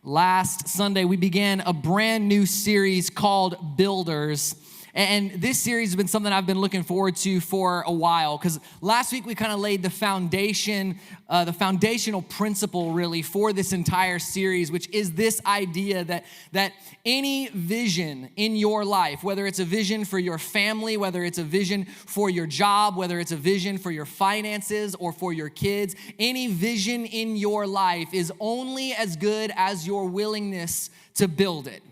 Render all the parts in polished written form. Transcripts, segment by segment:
Last Sunday, we began a brand new series called Builders. And this series has been something I've been looking forward to for a while, because last week we kind of laid the foundation, the foundational principle really for this entire series, which is this idea that any vision in your life, whether it's a vision for your family, whether it's a vision for your job, whether it's a vision for your finances or for your kids, any vision in your life is only as good as your willingness to build it.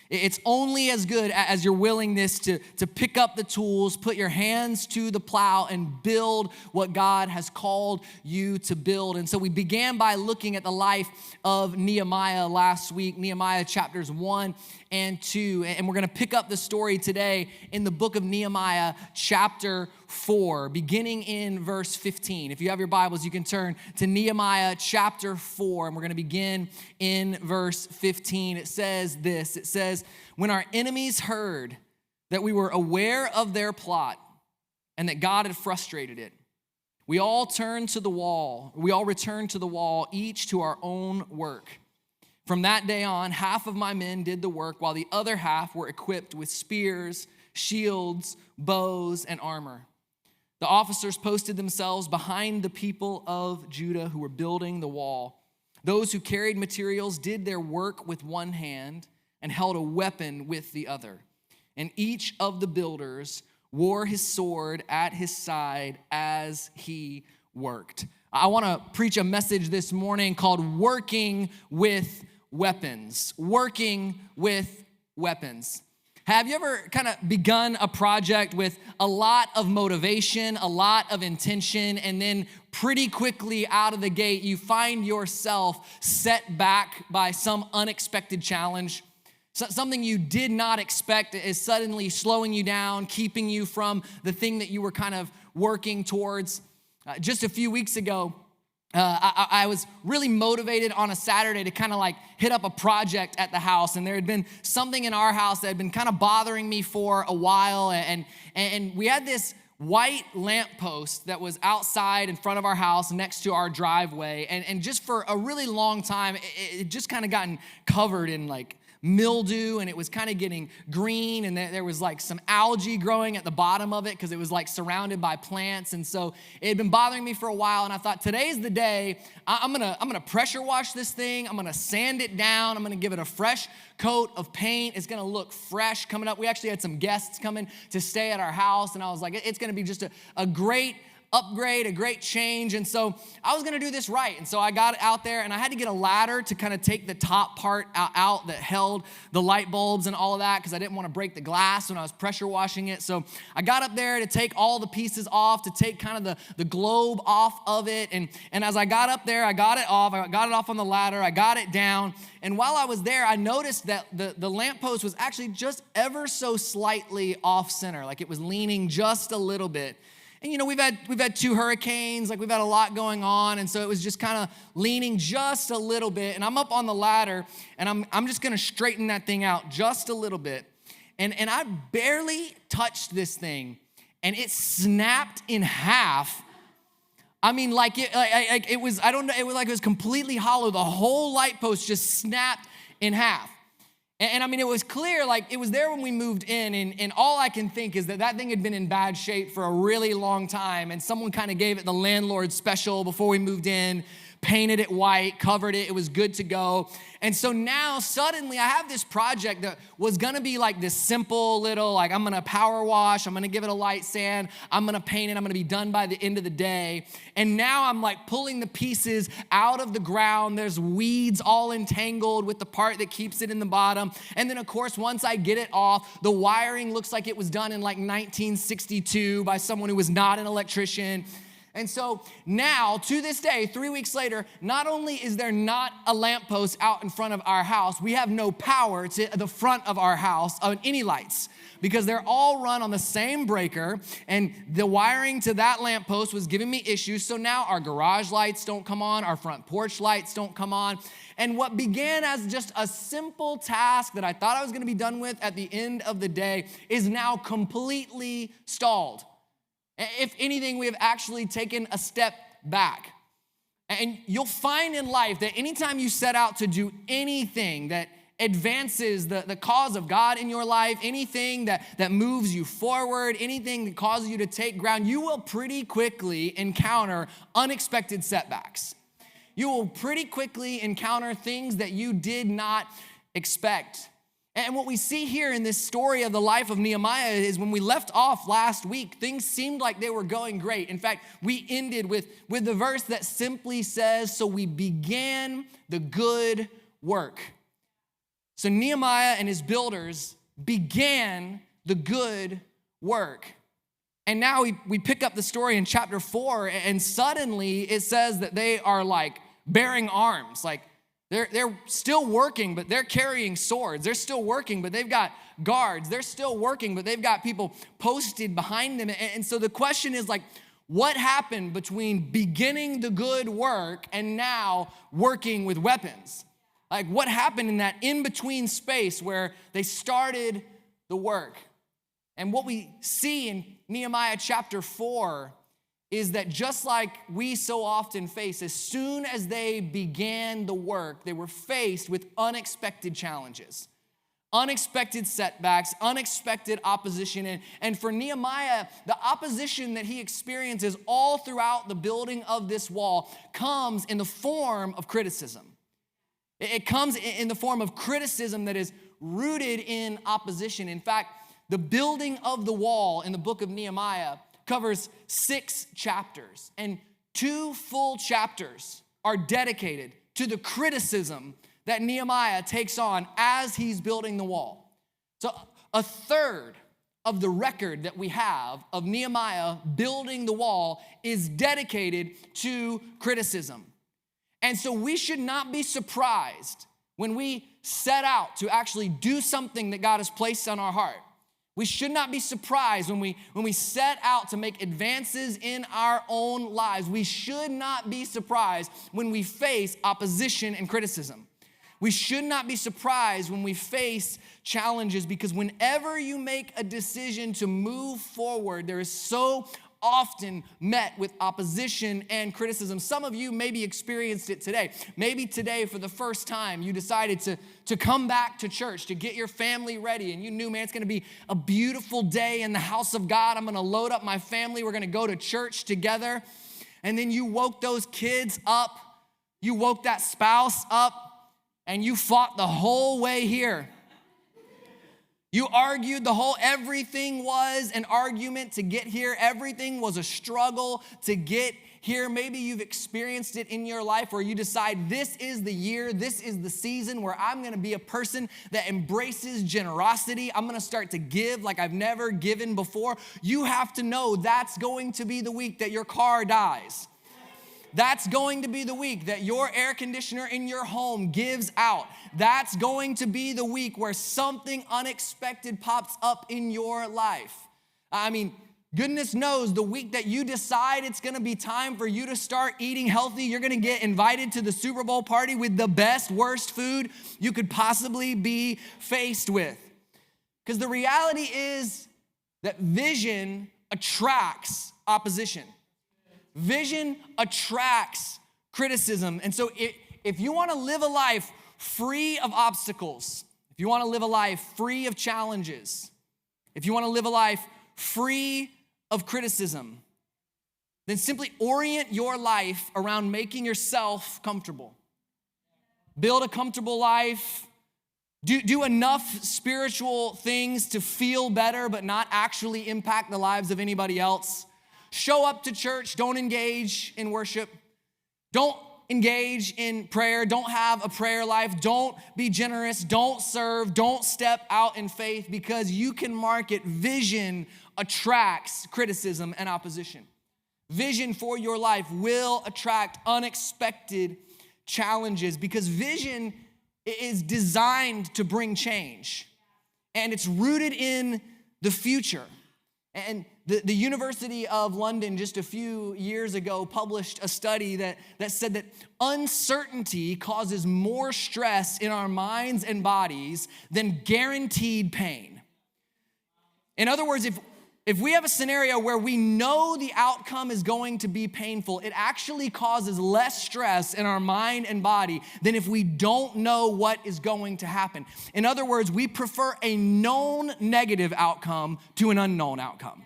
It's only as good as your willingness to pick up the tools, put your hands to the plow, and build what God has called you to build. And so we began by looking at the life of Nehemiah last week, Nehemiah chapters 1 and 2. And we're going to pick up the story today in the book of Nehemiah chapter 4, beginning in verse 15. If you have your Bibles, you can turn to Nehemiah chapter 4, and we're going to begin in verse 15. It says this, it says, "When our enemies heard that we were aware of their plot and that God had frustrated it, we all returned to the wall, each to our own work. From that day on, half of my men did the work, while the other half were equipped with spears, shields, bows, and armor. The officers posted themselves behind the people of Judah who were building the wall. Those who carried materials did their work with one hand and held a weapon with the other. And each of the builders wore his sword at his side as he worked." I want to preach a message this morning called Working with Weapons. Working with weapons. Have you ever kind of begun a project with a lot of motivation, a lot of intention, and then pretty quickly out of the gate, you find yourself set back by some unexpected challenge? Something you did not expect is suddenly slowing you down, keeping you from the thing that you were kind of working towards. Just a few weeks ago, I was really motivated on a Saturday to kind of like hit up a project at the house. And there had been something in our house that had been kind of bothering me for a while. And we had this white lamppost that was outside in front of our house next to our driveway. And just for a really long time, it just kind of gotten covered in like mildew, and it was kind of getting green, and there was like some algae growing at the bottom of it because it was like surrounded by plants. And so it had been bothering me for a while, and I thought, today's the day. I'm gonna pressure wash this thing. I'm gonna sand it down. I'm gonna give it a fresh coat of paint. It's gonna look fresh coming up. We actually had some guests coming to stay at our house, and I was like, it's gonna be just a great upgrade, a great change. And so I was gonna do this right. And so I got out there, and I had to get a ladder to kind of take the top part out that held the light bulbs and all of that, because I didn't want to break the glass when I was pressure washing it. So I got up there to take all the pieces off, to take kind of the globe off of it. And as I got up there, I got it off on the ladder, I got it down. And while I was there, I noticed that the lamppost was actually just ever so slightly off center, like it was leaning just a little bit. And you know, we've had two hurricanes, like we've had a lot going on, and so it was just kind of leaning just a little bit. And I'm up on the ladder, and I'm just gonna straighten that thing out just a little bit. And I barely touched this thing, and it snapped in half. I mean, it was like it was completely hollow. The whole light post just snapped in half. And I mean, it was clear, like it was there when we moved in, and all I can think is that thing had been in bad shape for a really long time, and someone kind of gave it the landlord special before we moved in, painted it white, covered it, it was good to go. And so now suddenly I have this project that was gonna be like this simple little, like I'm gonna power wash, I'm gonna give it a light sand, I'm gonna paint it, I'm gonna be done by the end of the day. And now I'm like pulling the pieces out of the ground. There's weeds all entangled with the part that keeps it in the bottom. And then of course, once I get it off, the wiring looks like it was done in like 1962 by someone who was not an electrician. And so now, to this day, 3 weeks later, not only is there not a lamppost out in front of our house, we have no power to the front of our house on any lights, because they're all run on the same breaker, and the wiring to that lamppost was giving me issues. So now our garage lights don't come on, our front porch lights don't come on. And what began as just a simple task that I thought I was gonna be done with at the end of the day is now completely stalled. If anything, we have actually taken a step back. And you'll find in life that anytime you set out to do anything that advances the cause of God in your life, anything that moves you forward, anything that causes you to take ground, you will pretty quickly encounter unexpected setbacks. You will pretty quickly encounter things that you did not expect. And what we see here in this story of the life of Nehemiah is when we left off last week, things seemed like they were going great. In fact, we ended with the verse that simply says, so we began the good work. So Nehemiah and his builders began the good work. And now we pick up the story in chapter 4, and suddenly it says that they are like bearing arms, like they're still working, but they're carrying swords. They're still working, but they've got guards. They're still working, but they've got people posted behind them. And so the question is like, what happened between beginning the good work and now working with weapons? Like what happened in that in-between space where they started the work? And what we see in Nehemiah chapter 4 is that just like we so often face, as soon as they began the work, they were faced with unexpected challenges, unexpected setbacks, unexpected opposition. And for Nehemiah, the opposition that he experiences all throughout the building of this wall comes in the form of criticism. It comes in the form of criticism that is rooted in opposition. In fact, the building of the wall in the book of Nehemiah covers 6 chapters, and 2 full chapters are dedicated to the criticism that Nehemiah takes on as he's building the wall. So a third of the record that we have of Nehemiah building the wall is dedicated to criticism. And so we should not be surprised when we set out to actually do something that God has placed on our heart. We should not be surprised when we set out to make advances in our own lives. We should not be surprised when we face opposition and criticism. We should not be surprised when we face challenges, because whenever you make a decision to move forward, there is so often met with opposition and criticism. Some of you maybe experienced it today. Maybe today for the first time you decided to come back to church, to get your family ready, and you knew, man, it's gonna be a beautiful day in the house of God. I'm gonna load up my family. We're gonna go to church together. And then you woke those kids up. You woke that spouse up, and you fought the whole way here. You argued everything was an argument to get here. Everything was a struggle to get here. Maybe you've experienced it in your life where you decide this is the year, this is the season where I'm gonna be a person that embraces generosity. I'm gonna start to give like I've never given before. You have to know that's going to be the week that your car dies. That's going to be the week that your air conditioner in your home gives out. That's going to be the week where something unexpected pops up in your life. I mean, goodness knows the week that you decide it's gonna be time for you to start eating healthy, you're gonna get invited to the Super Bowl party with the best, worst food you could possibly be faced with. Because the reality is that vision attracts opposition. Vision attracts criticism. And so if you want to live a life free of obstacles, if you want to live a life free of challenges, if you want to live a life free of criticism, then simply orient your life around making yourself comfortable. Build a comfortable life. Do enough spiritual things to feel better but not actually impact the lives of anybody else. Show up to church, don't engage in worship. Don't engage in prayer, don't have a prayer life, don't be generous, don't serve, don't step out in faith, because you can mark it, vision attracts criticism and opposition. Vision for your life will attract unexpected challenges, because vision is designed to bring change, and it's rooted in the future. And the University of London just a few years ago published a study that said that uncertainty causes more stress in our minds and bodies than guaranteed pain. In other words, If we have a scenario where we know the outcome is going to be painful, it actually causes less stress in our mind and body than if we don't know what is going to happen. In other words, we prefer a known negative outcome to an unknown outcome.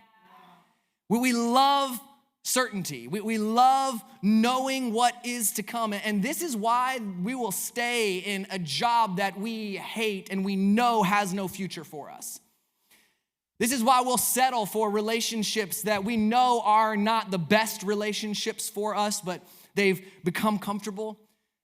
We love certainty. We love knowing what is to come. And this is why we will stay in a job that we hate and we know has no future for us. This is why we'll settle for relationships that we know are not the best relationships for us, but they've become comfortable.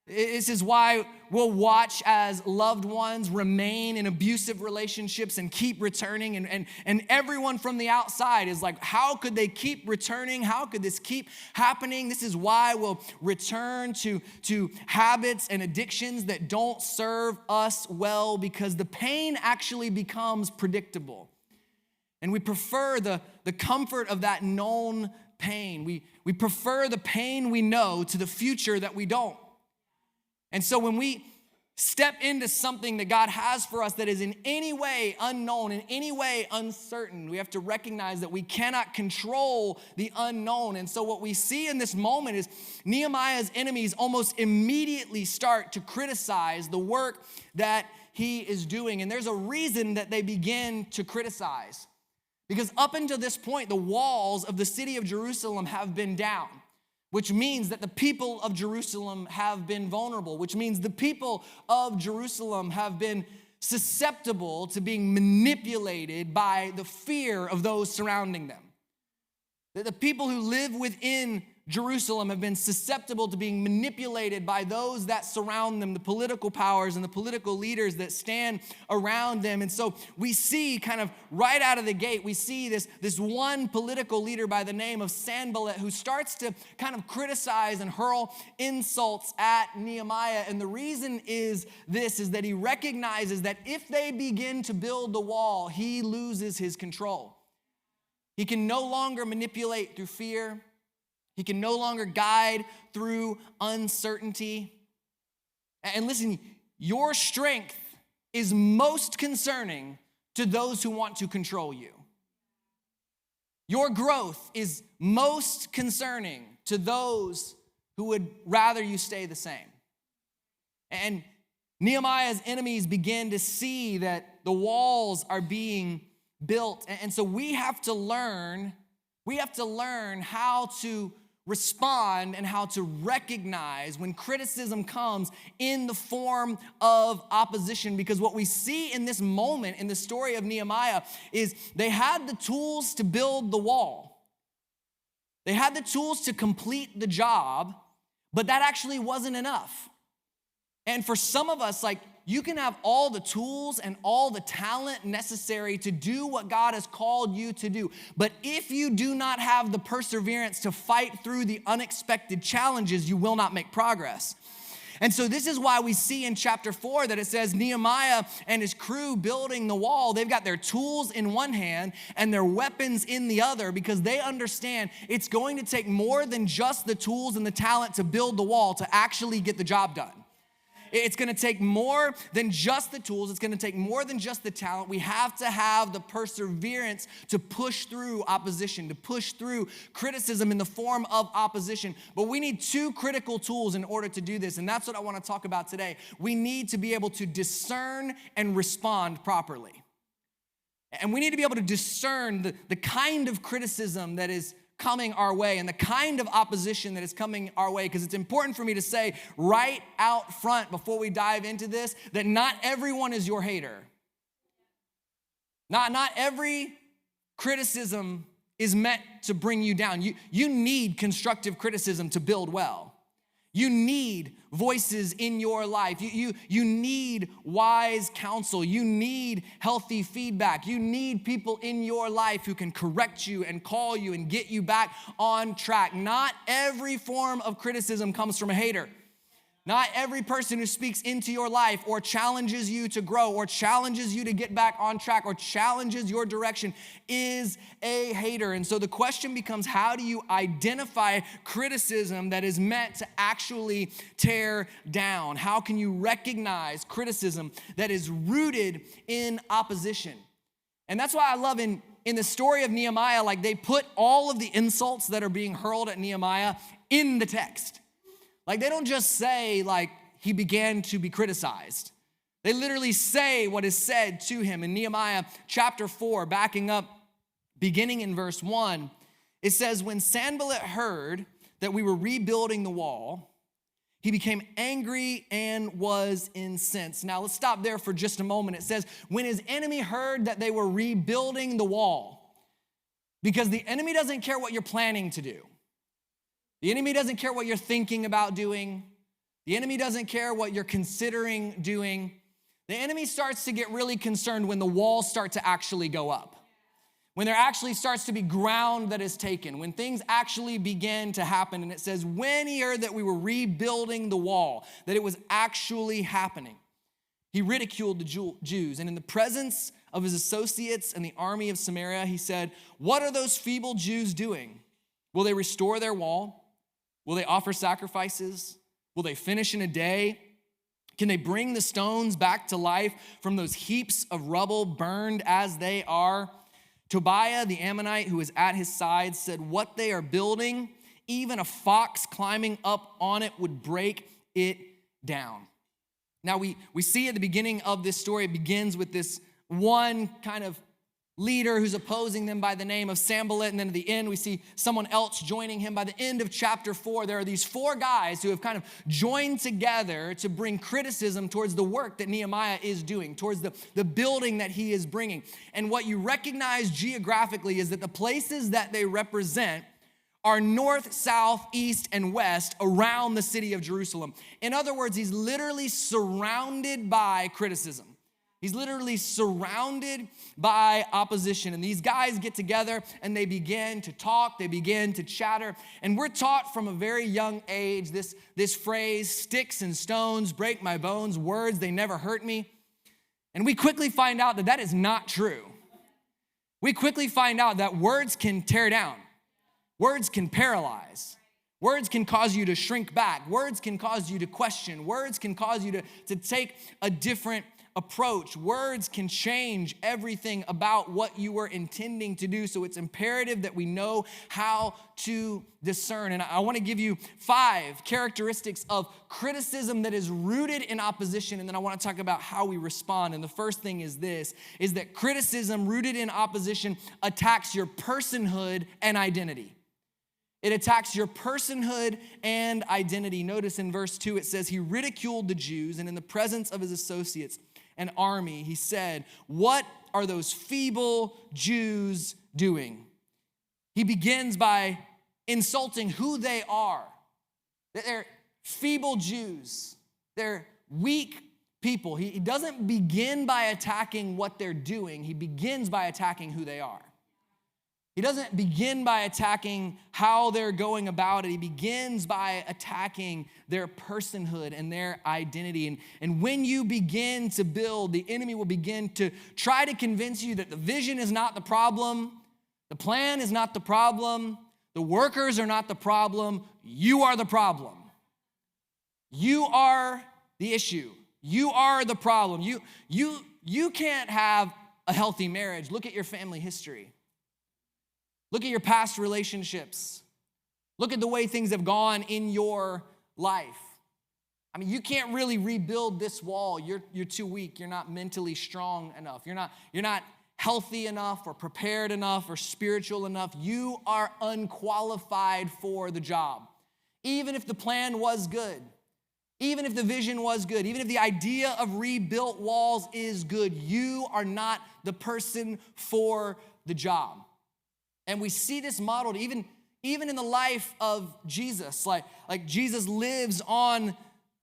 This is why we'll watch as loved ones remain in abusive relationships and keep returning. And everyone from the outside is like, how could they keep returning? How could this keep happening? This is why we'll return to habits and addictions that don't serve us well, because the pain actually becomes predictable. And we prefer the comfort of that known pain. We prefer the pain we know to the future that we don't. And so when we step into something that God has for us that is in any way unknown, in any way uncertain, we have to recognize that we cannot control the unknown. And so what we see in this moment is Nehemiah's enemies almost immediately start to criticize the work that he is doing. And there's a reason that they begin to criticize. Because up until this point, the walls of the city of Jerusalem have been down, which means that the people of Jerusalem have been vulnerable, which means the people of Jerusalem have been susceptible to being manipulated by the fear of those surrounding them. That the people who live within Jerusalem have been susceptible to being manipulated by those that surround them, the political powers and the political leaders that stand around them. And so we see kind of right out of the gate, we see this one political leader by the name of Sanballat who starts to kind of criticize and hurl insults at Nehemiah. And the reason is that he recognizes that if they begin to build the wall, he loses his control. He can no longer manipulate through fear. He can no longer guide through uncertainty. And listen, your strength is most concerning to those who want to control you. Your growth is most concerning to those who would rather you stay the same. And Nehemiah's enemies begin to see that the walls are being built. And so we have to learn how to respond and how to recognize when criticism comes in the form of opposition. Because what we see in this moment in the story of Nehemiah is they had the tools to build the wall. They had the tools to complete the job, but that actually wasn't enough. And for some of us, you can have all the tools and all the talent necessary to do what God has called you to do. But if you do not have the perseverance to fight through the unexpected challenges, you will not make progress. And so this is why we see in chapter 4 that it says Nehemiah and his crew building the wall. They've got their tools in one hand and their weapons in the other, because they understand it's going to take more than just the tools and the talent to build the wall to actually get the job done. It's going to take more than just the tools. It's going to take more than just the talent. We have to have the perseverance to push through opposition, to push through criticism in the form of opposition. But we need two critical tools in order to do this, and that's what I want to talk about today. We need to be able to discern and respond properly. And we need to be able to discern the kind of criticism that is coming our way and the kind of opposition that is coming our way, because it's important for me to say right out front before we dive into this that not everyone is your hater. Not every criticism is meant to bring you down. You need constructive criticism to build well. You need voices in your life. You need wise counsel. You need healthy feedback. You need people in your life who can correct you and call you and get you back on track. Not every form of criticism comes from a hater. Not every person who speaks into your life or challenges you to grow or challenges you to get back on track or challenges your direction is a hater. And so the question becomes, how do you identify criticism that is meant to actually tear down? How can you recognize criticism that is rooted in opposition? And that's why I love in in the story of Nehemiah, like they put all of the insults that are being hurled at Nehemiah in the text. Like they don't just say like he began to be criticized. They literally say what is said to him. In Nehemiah chapter 4, backing up, beginning in verse 1, it says, when Sanballat heard that we were rebuilding the wall, he became angry and was incensed. Now let's stop there for just a moment. It says, when his enemy heard that they were rebuilding the wall, because the enemy doesn't care what you're planning to do. The enemy doesn't care what you're thinking about doing. The enemy doesn't care what you're considering doing. The enemy starts to get really concerned when the walls start to actually go up. When there actually starts to be ground that is taken, when things actually begin to happen. And it says, when he heard that we were rebuilding the wall, that it was actually happening, he ridiculed the Jews. And in the presence of his associates and the army of Samaria, he said, what are those feeble Jews doing? Will they restore their wall? Will they offer sacrifices? Will they finish in a day? Can they bring the stones back to life from those heaps of rubble burned as they are? Tobiah, the Ammonite, who was at his side, said, what they are building, even a fox climbing up on it would break it down. Now, we see at the beginning of this story, it begins with this one kind of leader who's opposing them by the name of Sanballat, and then at the end, we see someone else joining him. By the end of chapter 4, there are these 4 guys who have kind of joined together to bring criticism towards the work that Nehemiah is doing, towards the building that he is bringing. And what you recognize geographically is that the places that they represent are north, south, east, and west around the city of Jerusalem. In other words, he's literally surrounded by criticism. He's literally surrounded by opposition. And these guys get together and they begin to talk, they begin to chatter. And we're taught from a very young age this phrase, sticks and stones break my bones, words, they never hurt me. And we quickly find out that that is not true. We quickly find out that words can tear down. Words can paralyze. Words can cause you to shrink back. Words can cause you to question. Words can cause you to take a different approach. Words can change everything about what you were intending to do. So it's imperative that we know how to discern. And I want to give you 5 characteristics of criticism that is rooted in opposition. And then I want to talk about how we respond. And the first thing is this, is that criticism rooted in opposition attacks your personhood and identity. It attacks your personhood and identity. Notice in verse 2, it says, he ridiculed the Jews, and in the presence of his associates and army, he said, what are those feeble Jews doing? He begins by insulting who they are. They're feeble Jews. They're weak people. He doesn't begin by attacking what they're doing. He begins by attacking who they are. He doesn't begin by attacking how they're going about it. He begins by attacking their personhood and their identity. And when you begin to build, the enemy will begin to try to convince you that the vision is not the problem, the plan is not the problem, the workers are not the problem, you are the problem. You are the issue. You are the problem. You can't have a healthy marriage. Look at your family history. Look at your past relationships. Look at the way things have gone in your life. I mean, you can't really rebuild this wall. You're too weak. You're not mentally strong enough. You're not healthy enough or prepared enough or spiritual enough. You are unqualified for the job. Even if the plan was good, even if the vision was good, even if the idea of rebuilt walls is good, you are not the person for the job. And we see this modeled even in the life of Jesus. Like Jesus lives on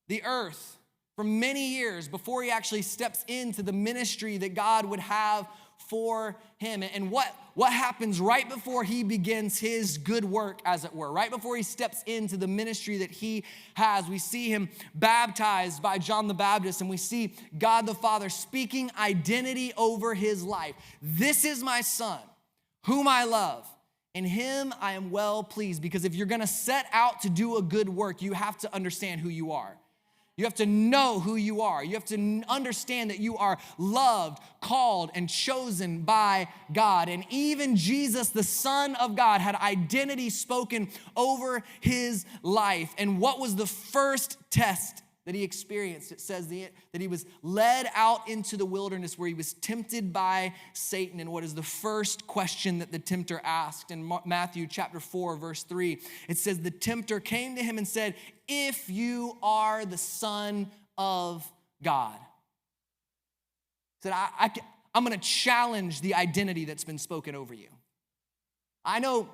the earth for many years before he actually steps into the ministry that God would have for him. And what happens right before he begins his good work, as it were, right before he steps into the ministry that he has, we see him baptized by John the Baptist, and we see God the Father speaking identity over his life. This is my son, whom I love. In him I am well pleased. Because if you're going to set out to do a good work, you have to understand who you are. You have to know who you are. You have to understand that you are loved, called, and chosen by God. And even Jesus, the Son of God, had identity spoken over his life. And what was the first test that he experienced? It says that he was led out into the wilderness where he was tempted by Satan. And what is the first question that the tempter asked? In Matthew chapter 4, verse 3, it says, the tempter came to him and said, if you are the Son of God. He said, I'm going to challenge the identity that's been spoken over you. I know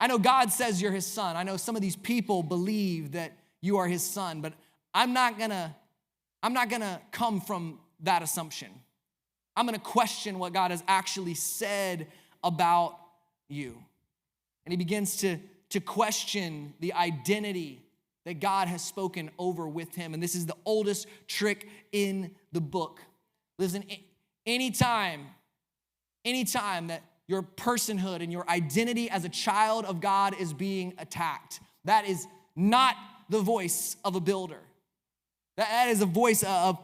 God says you're his son. I know some of these people believe that you are his son, but I'm not gonna come from that assumption. I'm gonna question what God has actually said about you. And he begins to question the identity that God has spoken over with him. And this is the oldest trick in the book. Listen, anytime that your personhood and your identity as a child of God is being attacked, that is not the voice of a builder. That is a voice of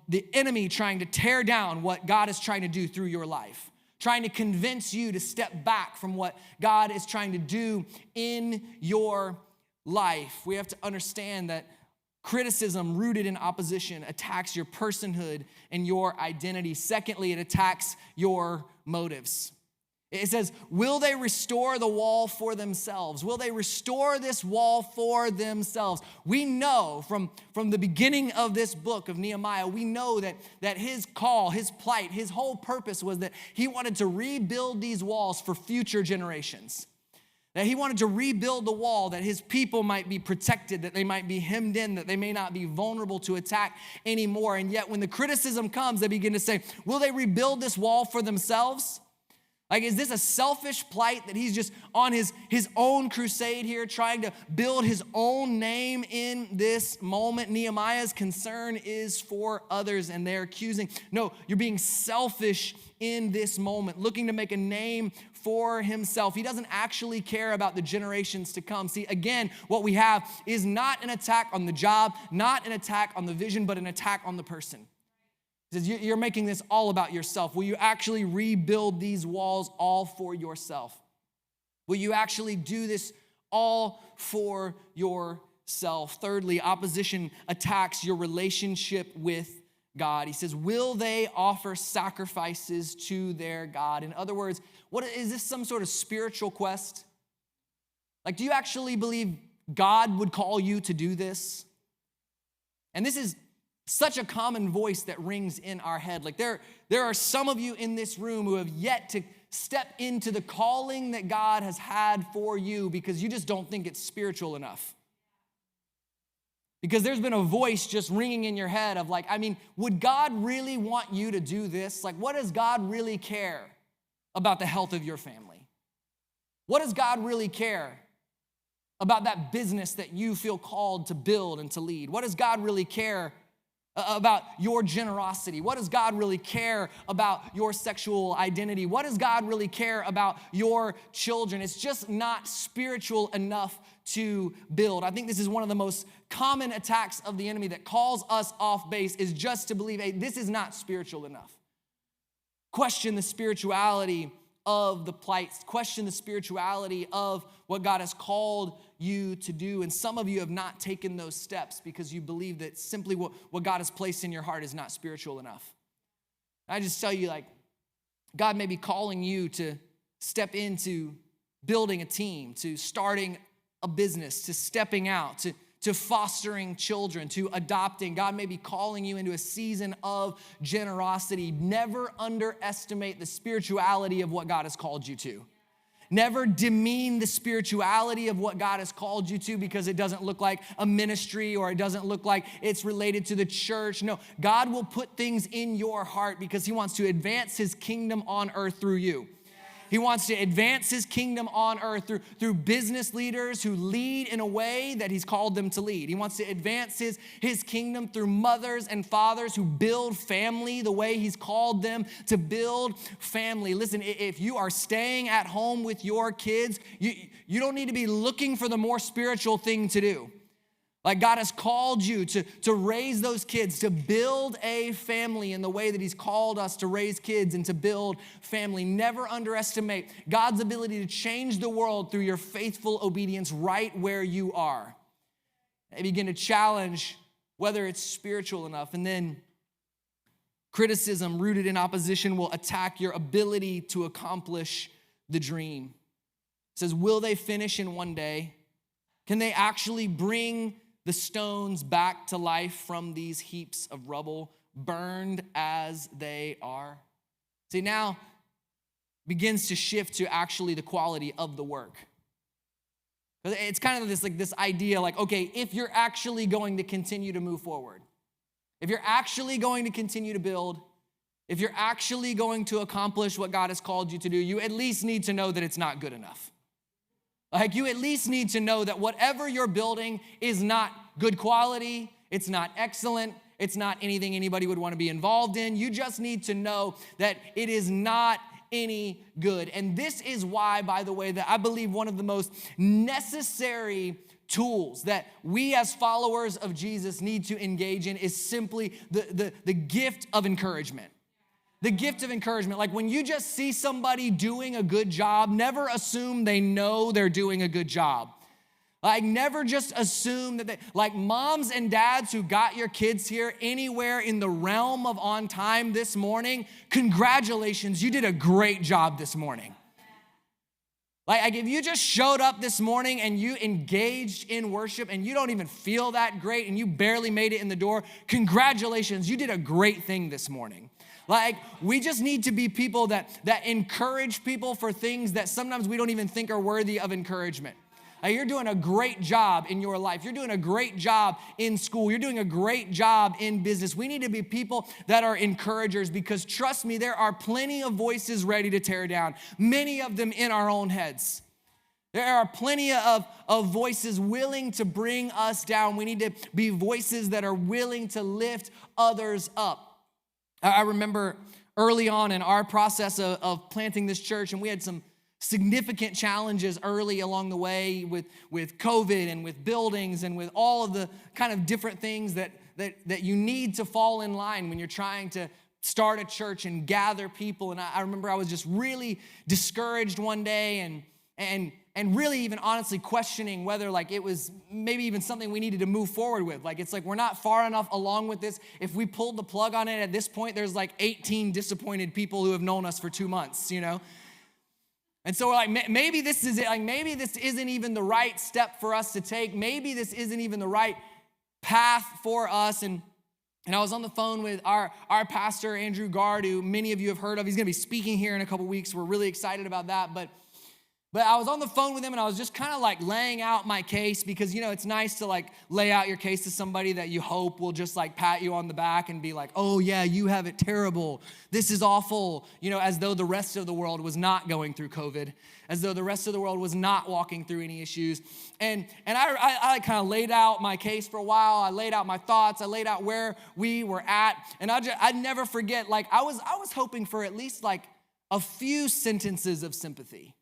the enemy trying to tear down what God is trying to do through your life, trying to convince you to step back from what God is trying to do in your life. We have to understand that criticism rooted in opposition attacks your personhood and your identity. Secondly, it attacks your motives. It says, will they restore the wall for themselves? Will they restore this wall for themselves? We know from the beginning of this book of Nehemiah, we know that his call, his plight, his whole purpose was that he wanted to rebuild these walls for future generations. That he wanted to rebuild the wall, that his people might be protected, that they might be hemmed in, that they may not be vulnerable to attack anymore. And yet when the criticism comes, they begin to say, will they rebuild this wall for themselves? Like, is this a selfish plight that he's just on his own crusade here, trying to build his own name in this moment? Nehemiah's concern is for others, and they're accusing, no, you're being selfish in this moment, looking to make a name for himself. He doesn't actually care about the generations to come. See, again, what we have is not an attack on the job, not an attack on the vision, but an attack on the person. He says, you're making this all about yourself. Will you actually rebuild these walls all for yourself? Will you actually do this all for yourself? Thirdly, opposition attacks your relationship with God. He says, will they offer sacrifices to their God? In other words, what is this, some sort of spiritual quest? Like, do you actually believe God would call you to do this? And this is such a common voice that rings in our head. Like, there are some of you in this room who have yet to step into the calling that God has had for you because you just don't think it's spiritual enough. Because there's been a voice just ringing in your head of like, I mean, would God really want you to do this? Like, what does God really care about the health of your family? What does God really care about that business that you feel called to build and to lead? What does God really care about your generosity? What does God really care about your sexual identity? What does God really care about your children? It's just not spiritual enough to build. I think this is one of the most common attacks of the enemy that calls us off base, is just to believe, hey, this is not spiritual enough. Question the spirituality of the plights. Question the spirituality of what God has called you to do. And some of you have not taken those steps because you believe that simply what God has placed in your heart is not spiritual enough. I just tell you, like, God may be calling you to step into building a team, to starting a business, to stepping out, to fostering children, to adopting. God may be calling you into a season of generosity. Never underestimate the spirituality of what God has called you to. Never demean the spirituality of what God has called you to because it doesn't look like a ministry or it doesn't look like it's related to the church. No, God will put things in your heart because he wants to advance his kingdom on earth through you. He wants to advance his kingdom on earth through business leaders who lead in a way that he's called them to lead. He wants to advance his kingdom through mothers and fathers who build family the way he's called them to build family. Listen, if you are staying at home with your kids, you don't need to be looking for the more spiritual thing to do. Like God has called you to raise those kids, to build a family in the way that he's called us to raise kids and to build family. Never underestimate God's ability to change the world through your faithful obedience right where you are. I begin to challenge whether it's spiritual enough. And then criticism rooted in opposition will attack your ability to accomplish the dream. It says, will they finish in one day? Can they actually bring the stones back to life from these heaps of rubble, burned as they are? See, now begins to shift to actually the quality of the work. It's kind of this idea like, okay, if you're actually going to continue to move forward, if you're actually going to continue to build, if you're actually going to accomplish what God has called you to do, you at least need to know that it's not good enough. Like you at least need to know that whatever you're building is not good quality, it's not excellent, it's not anything anybody would want to be involved in. You just need to know that it is not any good. And this is why, by the way, that I believe one of the most necessary tools that we as followers of Jesus need to engage in is simply the gift of encouragement. The gift of encouragement. Like when you just see somebody doing a good job, never assume they know they're doing a good job. Like never just assume that like moms and dads who got your kids here anywhere in the realm of on time this morning, congratulations, you did a great job this morning. Like if you just showed up this morning and you engaged in worship and you don't even feel that great and you barely made it in the door, congratulations, you did a great thing this morning. Like, we just need to be people that encourage people for things that sometimes we don't even think are worthy of encouragement. Like, you're doing a great job in your life. You're doing a great job in school. You're doing a great job in business. We need to be people that are encouragers because, trust me, there are plenty of voices ready to tear down, many of them in our own heads. There are plenty of voices willing to bring us down. We need to be voices that are willing to lift others up. I remember early on in our process of planting this church, and we had some significant challenges early along the way with COVID and with buildings and with all of the kind of different things that you need to fall in line when you're trying to start a church and gather people. And I remember I was just really discouraged one day and really even honestly questioning whether like it was maybe even something we needed to move forward with. Like it's like we're not far enough along with this. If we pulled the plug on it at this point, there's like 18 disappointed people who have known us for 2 months, you know? And so we're like, maybe this is it. Like maybe this isn't even the right step for us to take. Maybe this isn't even the right path for us. And I was on the phone with our pastor, Andrew Gard, who many of you have heard of. He's going to be speaking here in a couple weeks. We're really excited about that. But I was on the phone with him and I was just kind of like laying out my case because, you know, it's nice to like lay out your case to somebody that you hope will just like pat you on the back and be like, oh yeah, you have it terrible. This is awful. You know, as though the rest of the world was not going through COVID, as though the rest of the world was not walking through any issues. And I kind of laid out my case for a while. I laid out my thoughts. I laid out where we were at. And I'd never forget, like I was hoping for at least like a few sentences of sympathy.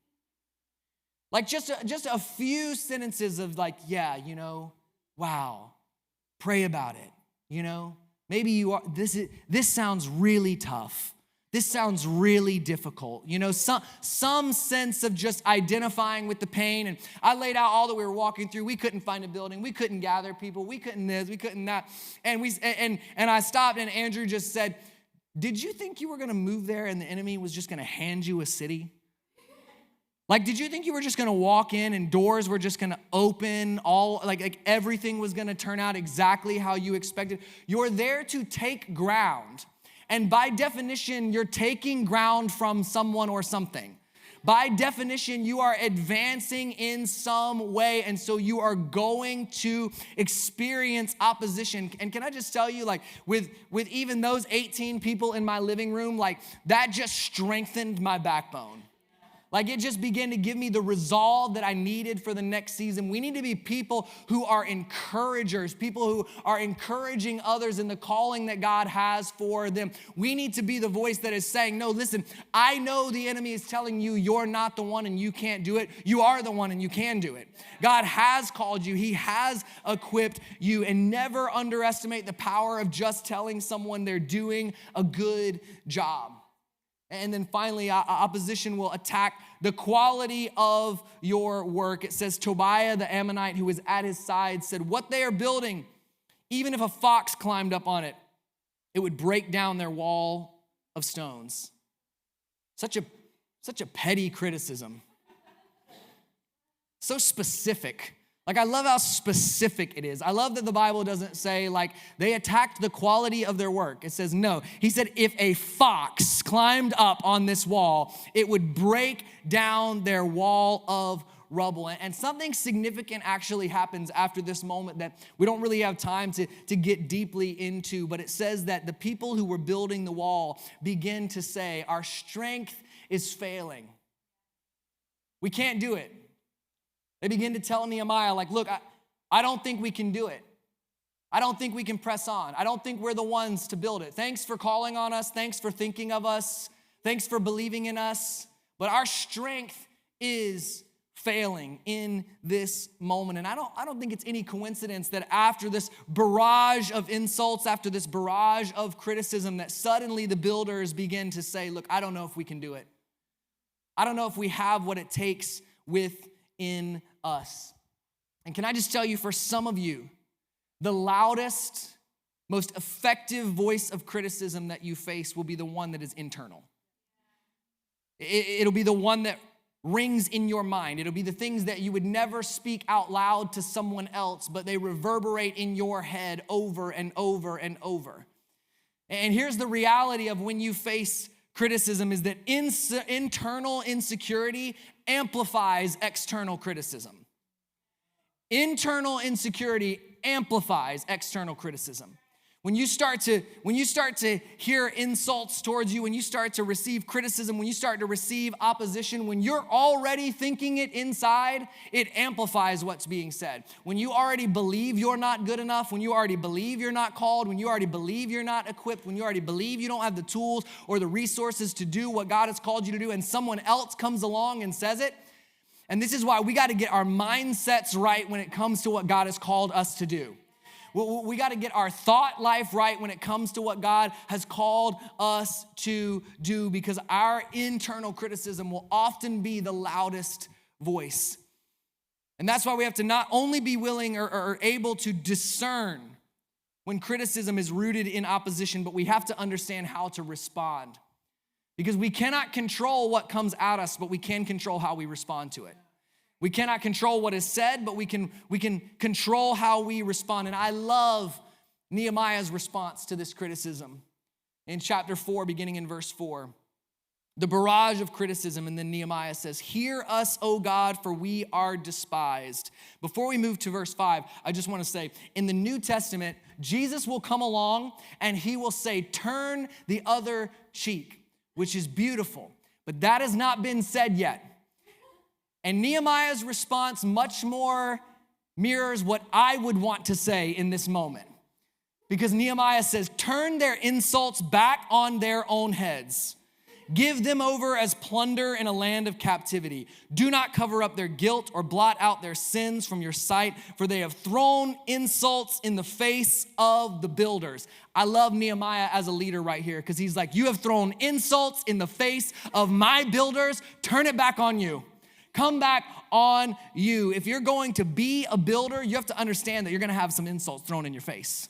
Like just a few sentences of like, yeah, you know, wow, pray about it, you know. Maybe you are, this sounds really tough. This sounds really difficult. You know, some sense of just identifying with the pain. And I laid out all that we were walking through. We couldn't find a building. We couldn't gather people. We couldn't this, we couldn't that. And I stopped and Andrew just said, did you think you were going to move there and the enemy was just going to hand you a city? Like, did you think you were just going to walk in and doors were just going to open, all like everything was going to turn out exactly how you expected? You're there to take ground. And by definition, you're taking ground from someone or something. By definition, you are advancing in some way. And so you are going to experience opposition. And can I just tell you, like, with even those 18 people in my living room, like, that just strengthened my backbone. Like it just began to give me the resolve that I needed for the next season. We need to be people who are encouragers, people who are encouraging others in the calling that God has for them. We need to be the voice that is saying, no, listen, I know the enemy is telling you you're not the one and you can't do it. You are the one and you can do it. God has called you. He has equipped you, and never underestimate the power of just telling someone they're doing a good job. And then finally, opposition will attack the quality of your work. It says, Tobiah the Ammonite, who was at his side, said, what they are building, even if a fox climbed up on it, it would break down their wall of stones. Such a petty criticism. So specific. Like, I love how specific it is. I love that the Bible doesn't say, like, they attacked the quality of their work. It says, no. He said, if a fox climbed up on this wall, it would break down their wall of rubble. And something significant actually happens after this moment that we don't really have time to get deeply into, but it says that the people who were building the wall begin to say, our strength is failing. We can't do it. They begin to tell Nehemiah, like, look, I don't think we can do it. I don't think we can press on. I don't think we're the ones to build it. Thanks for calling on us. Thanks for thinking of us. Thanks for believing in us. But our strength is failing in this moment. And I don't think it's any coincidence that after this barrage of insults, after this barrage of criticism, that suddenly the builders begin to say, look, I don't know if we can do it. I don't know if we have what it takes within us. And can I just tell you, for some of you, the loudest, most effective voice of criticism that you face will be the one that is internal. It'll be the one that rings in your mind. It'll be the things that you would never speak out loud to someone else, but they reverberate in your head over and over and over. And here's the reality of when you face criticism is that internal insecurity amplifies external criticism. Internal insecurity amplifies external criticism. When you start to hear insults towards you, when you start to receive criticism, when you start to receive opposition, when you're already thinking it inside, it amplifies what's being said. When you already believe you're not good enough, when you already believe you're not called, when you already believe you're not equipped, when you already believe you don't have the tools or the resources to do what God has called you to do, and someone else comes along and says it. And this is why we got to get our mindsets right when it comes to what God has called us to do. We got to get our thought life right when it comes to what God has called us to do, because our internal criticism will often be the loudest voice. And that's why we have to not only be willing or able to discern when criticism is rooted in opposition, but we have to understand how to respond. Because we cannot control what comes at us, but we can control how we respond to it. We cannot control what is said, but we can control how we respond. And I love Nehemiah's response to this criticism. In chapter 4, beginning in verse 4, the barrage of criticism, and then Nehemiah says, "Hear us, O God, for we are despised." Before we move to verse 5, I just want to say, in the New Testament, Jesus will come along and he will say, "Turn the other cheek," which is beautiful. But that has not been said yet. And Nehemiah's response much more mirrors what I would want to say in this moment. Because Nehemiah says, "Turn their insults back on their own heads. Give them over as plunder in a land of captivity. Do not cover up their guilt or blot out their sins from your sight, for they have thrown insults in the face of the builders." I love Nehemiah as a leader right here, because he's like, you have thrown insults in the face of my builders. Turn it back on you. Come back on you. If you're going to be a builder, you have to understand that you're going to have some insults thrown in your face.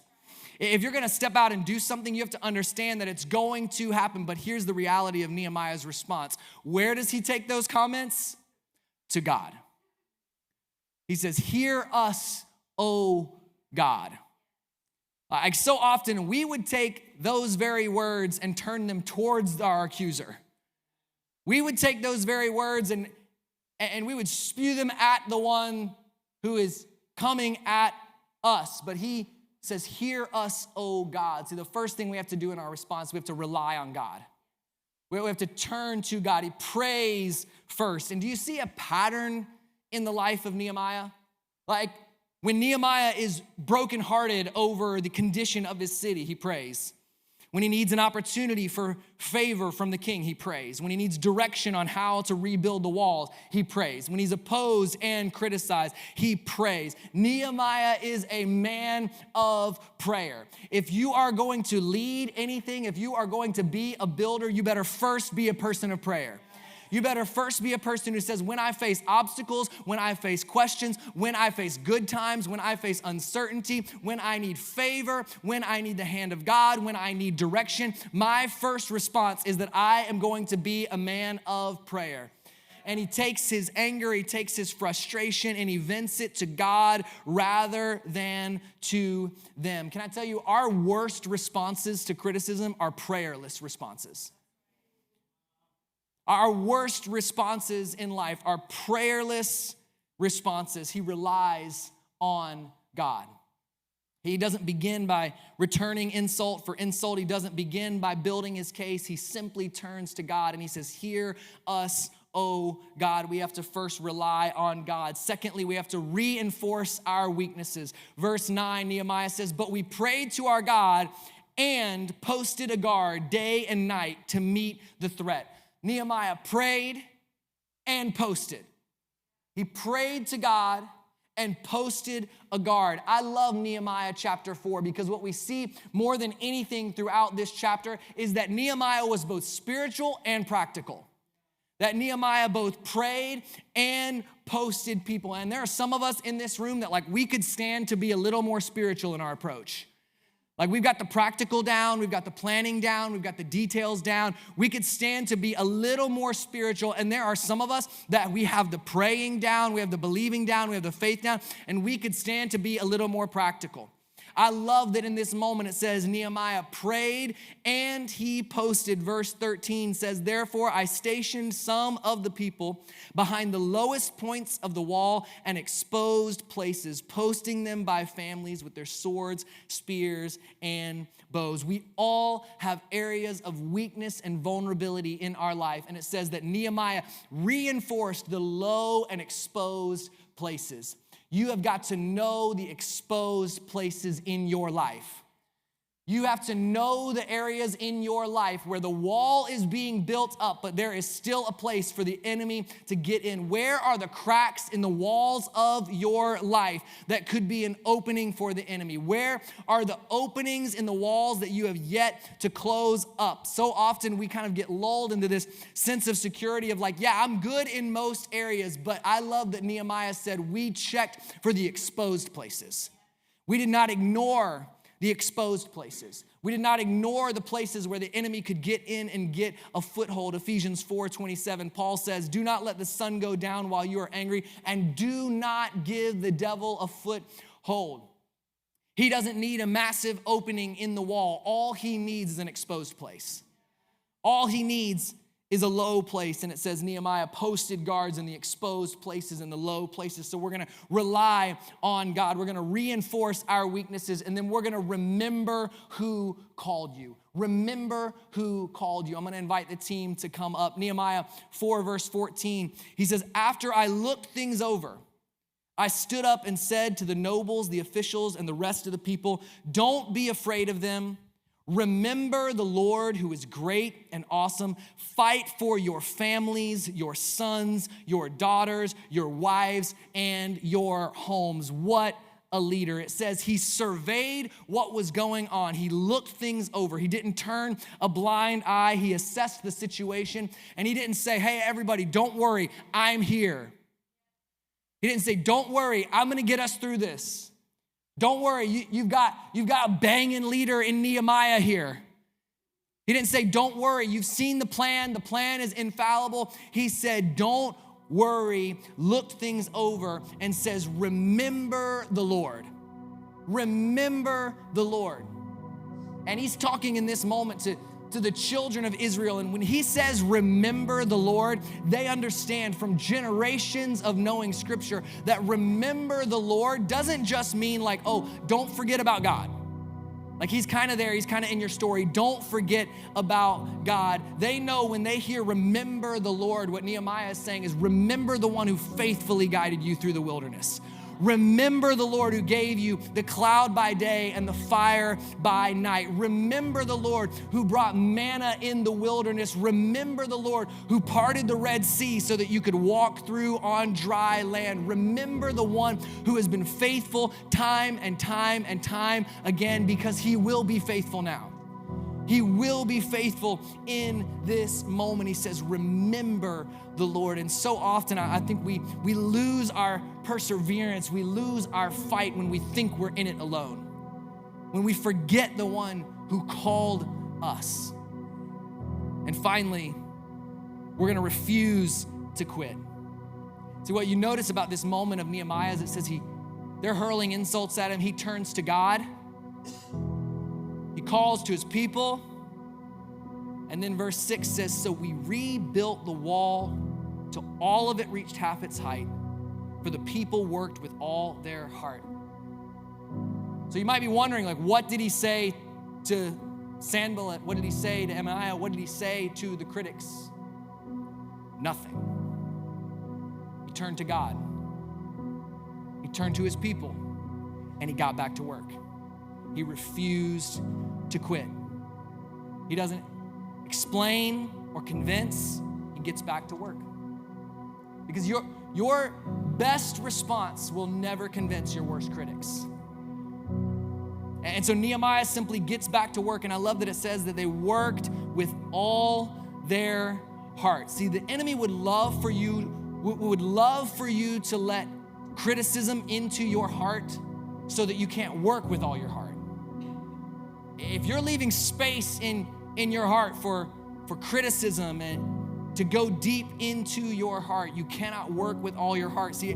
If you're going to step out and do something, you have to understand that it's going to happen. But here's the reality of Nehemiah's response. Where does he take those comments? To God. He says, "Hear us, O God." Like so often, we would take those very words and turn them towards our accuser. We would take those very words and we would spew them at the one who is coming at us. But he says, "Hear us, O God." See, the first thing we have to do in our response, we have to rely on God. We have to turn to God. He prays first. And do you see a pattern in the life of Nehemiah? Like when Nehemiah is brokenhearted over the condition of his city, he prays. When he needs an opportunity for favor from the king, he prays. When he needs direction on how to rebuild the walls, he prays. When he's opposed and criticized, he prays. Nehemiah is a man of prayer. If you are going to lead anything, if you are going to be a builder, you better first be a person of prayer. You better first be a person who says, when I face obstacles, when I face questions, when I face good times, when I face uncertainty, when I need favor, when I need the hand of God, when I need direction, my first response is that I am going to be a man of prayer. And he takes his anger, he takes his frustration, and he vents it to God rather than to them. Can I tell you, our worst responses to criticism are prayerless responses. Our worst responses in life are prayerless responses. He relies on God. He doesn't begin by returning insult for insult. He doesn't begin by building his case. He simply turns to God and he says, hear us, O God. We have to first rely on God. Secondly, we have to reinforce our weaknesses. Verse 9, Nehemiah says, but we prayed to our God and posted a guard day and night to meet the threat. Nehemiah prayed and posted. He prayed to God and posted a guard. I love Nehemiah chapter 4 because what we see more than anything throughout this chapter is that Nehemiah was both spiritual and practical. That Nehemiah both prayed and posted people. And there are some of us in this room that we could stand to be a little more spiritual in our approach. We've got the practical down, we've got the planning down, we've got the details down. We could stand to be a little more spiritual, and there are some of us that we have the praying down, we have the believing down, we have the faith down, and we could stand to be a little more practical. I love that in this moment it says Nehemiah prayed and he posted. Verse 13 says, therefore I stationed some of the people behind the lowest points of the wall and exposed places, posting them by families with their swords, spears, and bows. We all have areas of weakness and vulnerability in our life. And it says that Nehemiah reinforced the low and exposed places. You have got to know the exposed places in your life. You have to know the areas in your life where the wall is being built up, but there is still a place for the enemy to get in. Where are the cracks in the walls of your life that could be an opening for the enemy? Where are the openings in the walls that you have yet to close up? So often we kind of get lulled into this sense of security of I'm good in most areas, but I love that Nehemiah said we checked for the exposed places. We did not ignore the exposed places. We did not ignore the places where the enemy could get in and get a foothold. Ephesians 4:27, Paul says, do not let the sun go down while you are angry, and do not give the devil a foothold. He doesn't need a massive opening in the wall. All he needs is an exposed place. All he needs is a low place, and it says Nehemiah posted guards in the exposed places and the low places. So we're going to rely on God. We're going to reinforce our weaknesses, and then we're going to remember who called you. Remember who called you. I'm going to invite the team to come up. Nehemiah 4 verse 14, he says, after I looked things over, I stood up and said to the nobles, the officials, and the rest of the people, don't be afraid of them. Remember the Lord who is great and awesome. Fight for your families, your sons, your daughters, your wives, and your homes. What a leader. It says he surveyed what was going on. He looked things over. He didn't turn a blind eye. He assessed the situation, and he didn't say, hey, everybody, don't worry, I'm here. He didn't say, don't worry, I'm going to get us through this. Don't worry, you've got a banging leader in Nehemiah here. He didn't say, don't worry, you've seen the plan is infallible. He said, don't worry, looked things over, and says, remember the Lord. Remember the Lord. And he's talking in this moment to the children of Israel. And when he says, remember the Lord, they understand from generations of knowing scripture that remember the Lord doesn't just mean oh, don't forget about God. Like he's kind of there, he's kind of in your story. Don't forget about God. They know when they hear remember the Lord, what Nehemiah is saying is remember the one who faithfully guided you through the wilderness. Remember the Lord who gave you the cloud by day and the fire by night. Remember the Lord who brought manna in the wilderness. Remember the Lord who parted the Red Sea so that you could walk through on dry land. Remember the one who has been faithful time and time and time again, because he will be faithful now. He will be faithful in this moment. He says, remember the Lord. And so often I think we lose our perseverance. We lose our fight when we think we're in it alone. When we forget the one who called us. And finally, we're going to refuse to quit. See, what you notice about this moment of Nehemiah is it says they're hurling insults at him. He turns to God. He calls to his people. And then verse 6 says, so we rebuilt the wall till all of it reached half its height, for the people worked with all their heart. So you might be wondering, like, what did he say to Sanballat? What did he say to Nehemiah? What did he say to the critics? Nothing. He turned to God. He turned to his people, and he got back to work. He refused to quit. He doesn't explain or convince. He gets back to work. Because your best response will never convince your worst critics. And so Nehemiah simply gets back to work, and I love that it says that they worked with all their heart. See, the enemy would love for you to let criticism into your heart so that you can't work with all your heart. If you're leaving space in your heart for criticism and to go deep into your heart, you cannot work with all your heart. See,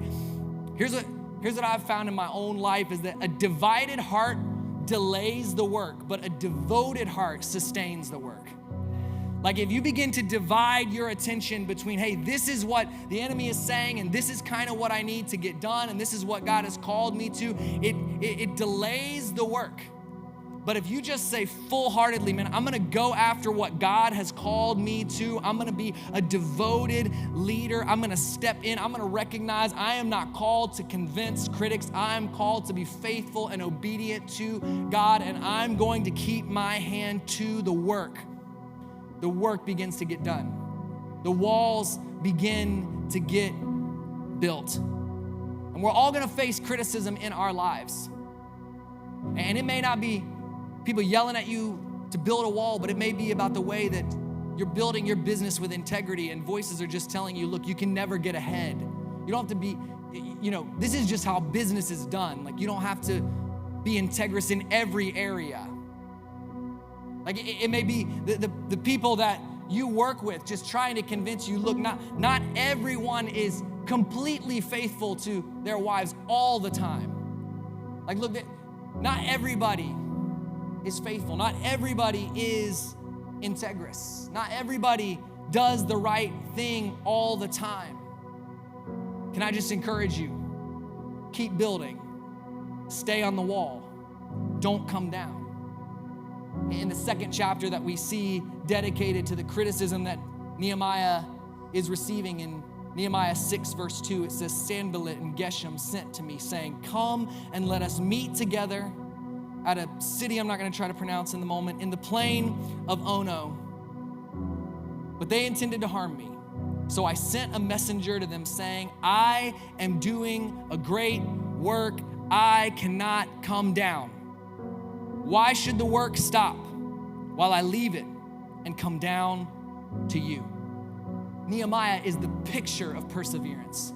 here's what I've found in my own life is that a divided heart delays the work, but a devoted heart sustains the work. Like if you begin to divide your attention between, hey, this is what the enemy is saying, and this is kind of what I need to get done, and this is what God has called me to, it delays the work. But if you just say full-heartedly, man, I'm gonna go after what God has called me to. I'm gonna be a devoted leader. I'm gonna step in. I'm gonna recognize I am not called to convince critics. I'm called to be faithful and obedient to God, and I'm going to keep my hand to the work. The work begins to get done. The walls begin to get built. And we're all gonna face criticism in our lives. And it may not be people yelling at you to build a wall, but it may be about the way that you're building your business with integrity, and voices are just telling you, look, you can never get ahead. You don't have to be, this is just how business is done. Like, you don't have to be integrous in every area. Like, it may be the people that you work with just trying to convince you, look, not everyone is completely faithful to their wives all the time. Like, look, not everybody is faithful. Not everybody is integrous. Not everybody does the right thing all the time. Can I just encourage you? Keep building. Stay on the wall. Don't come down. In the second chapter that we see dedicated to the criticism that Nehemiah is receiving, in Nehemiah 6 verse 2, it says, Sanballat and Geshem sent to me saying, come and let us meet together at a city I'm not going to try to pronounce in the moment, in the plain of Ono. But they intended to harm me. So I sent a messenger to them saying, I am doing a great work. I cannot come down. Why should the work stop while I leave it and come down to you? Nehemiah is the picture of perseverance.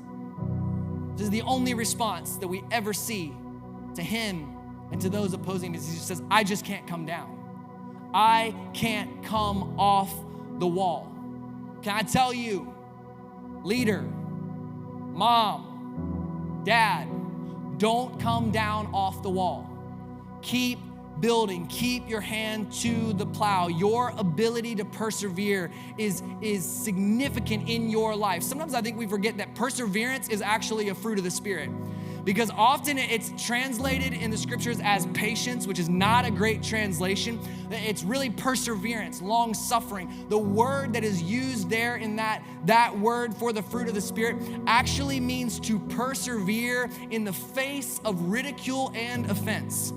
This is the only response that we ever see to him and to those opposing him. He just says, I just can't come down. I can't come off the wall. Can I tell you, leader, mom, dad, don't come down off the wall. Keep building. Keep your hand to the plow. Your ability to persevere is significant in your life. Sometimes I think we forget that perseverance is actually a fruit of the Spirit. Because often it's translated in the scriptures as patience, which is not a great translation. It's really perseverance, long suffering. The word that is used there in that word for the fruit of the Spirit actually means to persevere in the face of ridicule and offense.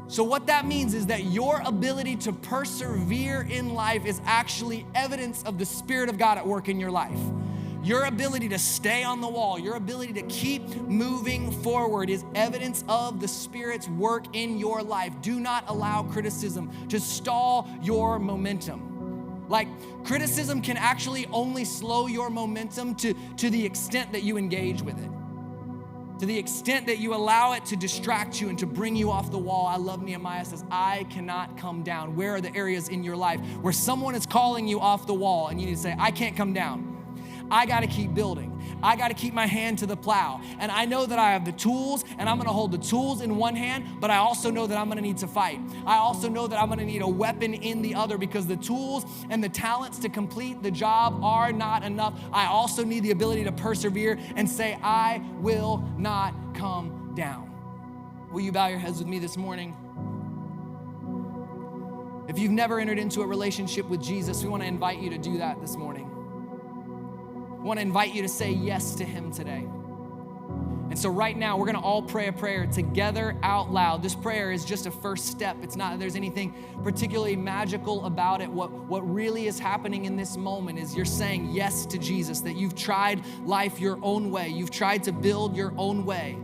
So what that means is that your ability to persevere in life is actually evidence of the Spirit of God at work in your life. Your ability to stay on the wall, your ability to keep moving forward is evidence of the Spirit's work in your life. Do not allow criticism to stall your momentum. Like, criticism can actually only slow your momentum to the extent that you engage with it. To the extent that you allow it to distract you and to bring you off the wall. I love Nehemiah says, I cannot come down. Where are the areas in your life where someone is calling you off the wall and you need to say, I can't come down. I gotta keep building. I gotta keep my hand to the plow. And I know that I have the tools and I'm gonna hold the tools in one hand, but I also know that I'm gonna need to fight. I also know that I'm gonna need a weapon in the other because the tools and the talents to complete the job are not enough. I also need the ability to persevere and say, I will not come down. Will you bow your heads with me this morning? If you've never entered into a relationship with Jesus, we wanna invite you to do that this morning. I want to invite you to say yes to him today. And so right now, we're going to all pray a prayer together out loud. This prayer is just a first step. It's not that there's anything particularly magical about it. What really is happening in this moment is you're saying yes to Jesus, that you've tried life your own way. You've tried to build your own way.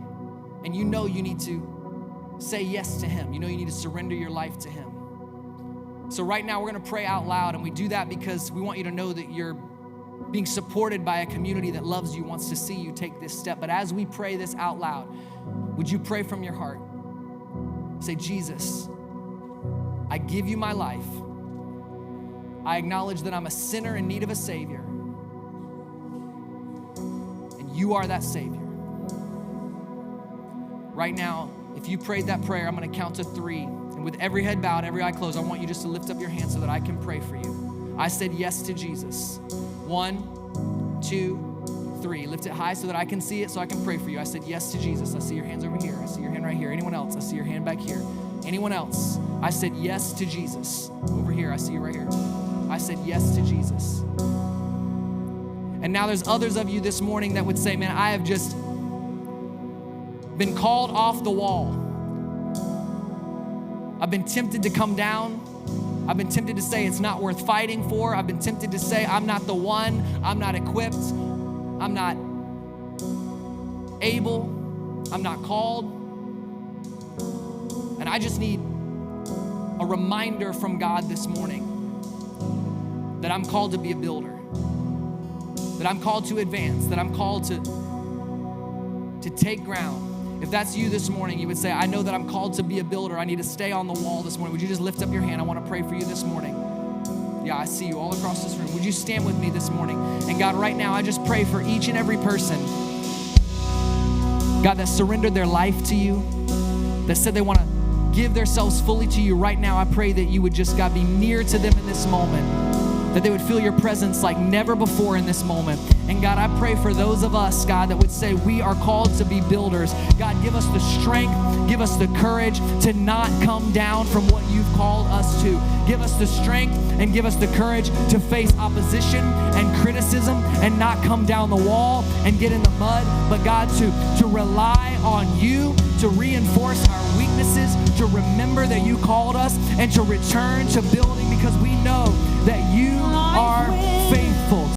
And you know you need to say yes to him. You know you need to surrender your life to him. So right now, we're going to pray out loud. And we do that because we want you to know that you're being supported by a community that loves you, wants to see you take this step. But as we pray this out loud, would you pray from your heart? Say, Jesus, I give you my life. I acknowledge that I'm a sinner in need of a Savior. And you are that Savior. Right now, if you prayed that prayer, I'm gonna count to 3. And with every head bowed, every eye closed, I want you just to lift up your hand so that I can pray for you. I said yes to Jesus. 1, 2, 3. Lift it high so that I can see it, so I can pray for you. I said yes to Jesus. I see your hands over here. I see your hand right here. Anyone else? I see your hand back here. Anyone else? I said yes to Jesus. Over here. I see you right here. I said yes to Jesus. And now there's others of you this morning that would say, man, I have just been called off the wall. I've been tempted to come down. I've been tempted to say it's not worth fighting for. I've been tempted to say I'm not the one. I'm not equipped. I'm not able. I'm not called. And I just need a reminder from God this morning that I'm called to be a builder, that I'm called to advance, that I'm called to take ground. If that's you this morning, you would say, I know that I'm called to be a builder. I need to stay on the wall this morning. Would you just lift up your hand? I want to pray for you this morning. Yeah, I see you all across this room. Would you stand with me this morning? And God, right now, I just pray for each and every person, God, that surrendered their life to you, that said they want to give themselves fully to you. Right now, I pray that you would just, God, be near to them in this moment, that they would feel your presence like never before in this moment. And God, I pray for those of us, God, that would say we are called to be builders. God, give us the strength, give us the courage to not come down from what you've called us to. Give us the strength and give us the courage to face opposition and criticism and not come down the wall and get in the mud, but God, to rely on you, to reinforce our weaknesses, to remember that you called us, and to return to building because we know that you are faithful.